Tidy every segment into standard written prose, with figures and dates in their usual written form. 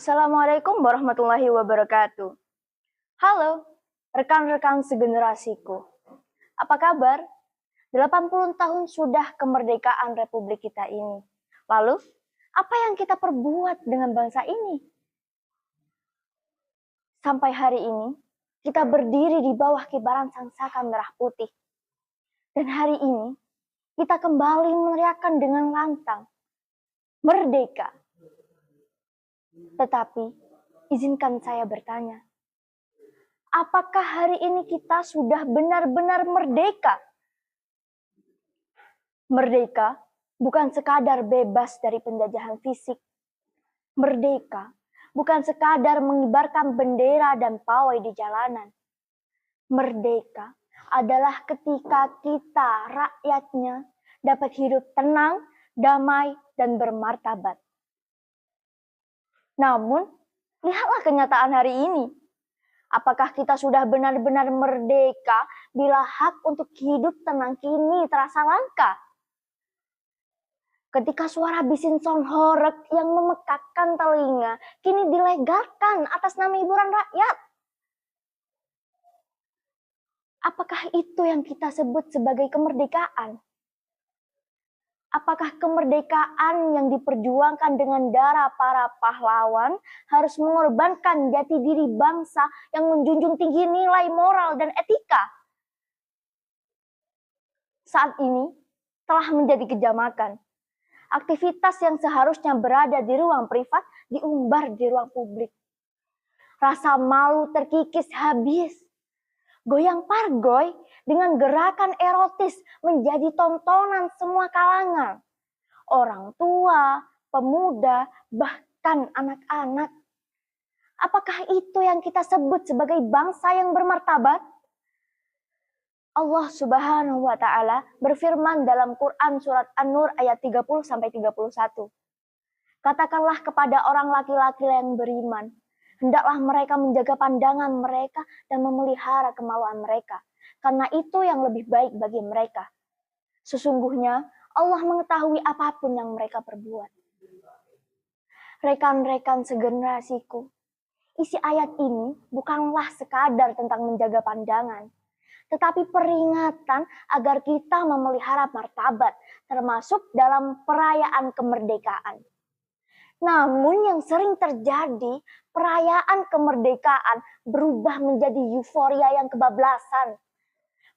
Assalamualaikum warahmatullahi wabarakatuh. Halo, rekan-rekan segenerasiku. Apa kabar? 80 tahun sudah kemerdekaan Republik kita ini. Lalu, apa yang kita perbuat dengan bangsa ini? Sampai hari ini, kita berdiri di bawah kibaran sangsaka merah putih. Dan hari ini, kita kembali meneriakkan dengan lantang, merdeka. Tetapi, izinkan saya bertanya, apakah hari ini kita sudah benar-benar merdeka? Merdeka bukan sekadar bebas dari penjajahan fisik. Merdeka bukan sekadar mengibarkan bendera dan pawai di jalanan. Merdeka adalah ketika kita, rakyatnya, dapat hidup tenang, damai, dan bermartabat. Namun, lihatlah kenyataan hari ini. Apakah kita sudah benar-benar merdeka bila hak untuk hidup tenang kini terasa langka? Ketika suara bisin sound horeg yang memekakkan telinga kini dilegalkan atas nama hiburan rakyat. Apakah itu yang kita sebut sebagai kemerdekaan? Apakah kemerdekaan yang diperjuangkan dengan darah para pahlawan harus mengorbankan jati diri bangsa yang menjunjung tinggi nilai moral dan etika? Saat ini telah menjadi kejamakan. Aktivitas yang seharusnya berada di ruang privat diumbar di ruang publik. Rasa malu terkikis habis. Goyang pargoy dengan gerakan erotis menjadi tontonan semua kalangan. Orang tua, pemuda, bahkan anak-anak. Apakah itu yang kita sebut sebagai bangsa yang bermartabat? Allah Subhanahu wa Ta'ala berfirman dalam Quran surat An-Nur ayat 30-31. Katakanlah kepada orang laki-laki yang beriman, hendaklah mereka menjaga pandangan mereka dan memelihara kemaluan mereka, karena itu yang lebih baik bagi mereka. Sesungguhnya Allah mengetahui apapun yang mereka perbuat. Rekan-rekan segenerasiku, isi ayat ini bukanlah sekadar tentang menjaga pandangan, tetapi peringatan agar kita memelihara martabat, termasuk dalam perayaan kemerdekaan. Namun yang sering terjadi, perayaan kemerdekaan berubah menjadi euforia yang kebablasan.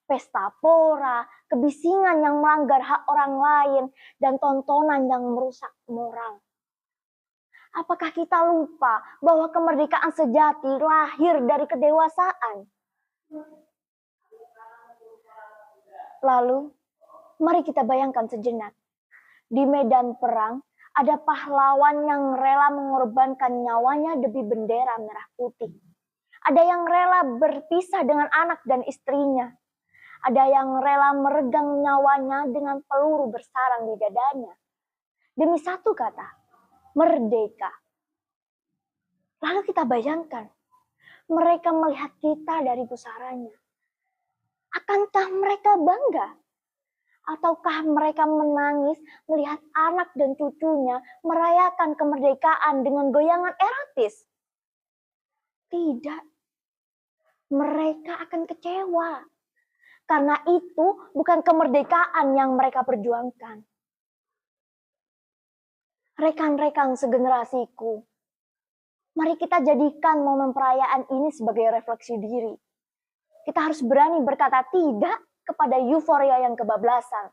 Pesta pora, kebisingan yang melanggar hak orang lain, dan tontonan yang merusak moral. Apakah kita lupa bahwa kemerdekaan sejati lahir dari kedewasaan? Lalu, mari kita bayangkan sejenak. Di medan perang, ada pahlawan yang rela mengorbankan nyawanya demi bendera merah putih. Ada yang rela berpisah dengan anak dan istrinya. Ada yang rela meregang nyawanya dengan peluru bersarang di dadanya. Demi satu kata, merdeka. Lalu kita bayangkan, mereka melihat kita dari pusaranya. Akankah mereka bangga? Ataukah mereka menangis melihat anak dan cucunya merayakan kemerdekaan dengan goyangan erotis? Tidak. Mereka akan kecewa. Karena itu bukan kemerdekaan yang mereka perjuangkan. Rekan-rekan segenerasiku, mari kita jadikan momen perayaan ini sebagai refleksi diri. Kita harus berani berkata tidak kepada euforia yang kebablasan.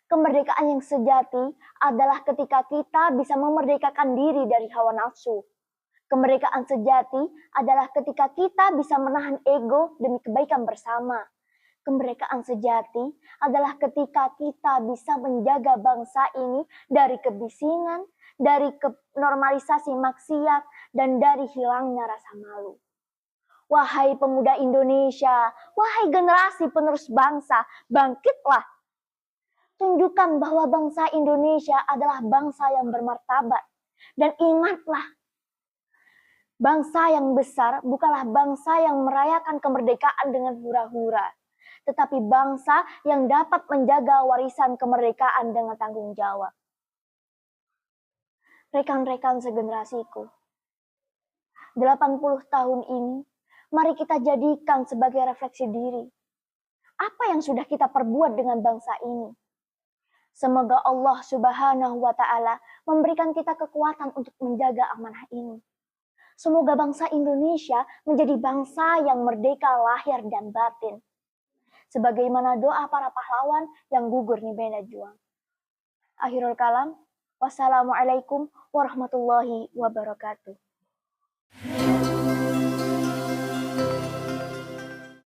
Kemerdekaan yang sejati adalah ketika kita bisa memerdekakan diri dari hawa nafsu. Kemerdekaan sejati adalah ketika kita bisa menahan ego demi kebaikan bersama. Kemerdekaan sejati adalah ketika kita bisa menjaga bangsa ini dari kebisingan, dari normalisasi maksiat, dan dari hilangnya rasa malu. Wahai pemuda Indonesia, wahai generasi penerus bangsa, bangkitlah. Tunjukkan bahwa bangsa Indonesia adalah bangsa yang bermartabat. Dan ingatlah, bangsa yang besar bukanlah bangsa yang merayakan kemerdekaan dengan hura-hura, tetapi bangsa yang dapat menjaga warisan kemerdekaan dengan tanggung jawab. Rekan-rekan segenerasiku, 80 tahun ini, mari kita jadikan sebagai refleksi diri. Apa yang sudah kita perbuat dengan bangsa ini? Semoga Allah Subhanahu wa Ta'ala memberikan kita kekuatan untuk menjaga amanah ini. Semoga bangsa Indonesia menjadi bangsa yang merdeka lahir dan batin. Sebagaimana doa para pahlawan yang gugur di medan juang. Akhirul kalam, wassalamualaikum warahmatullahi wabarakatuh.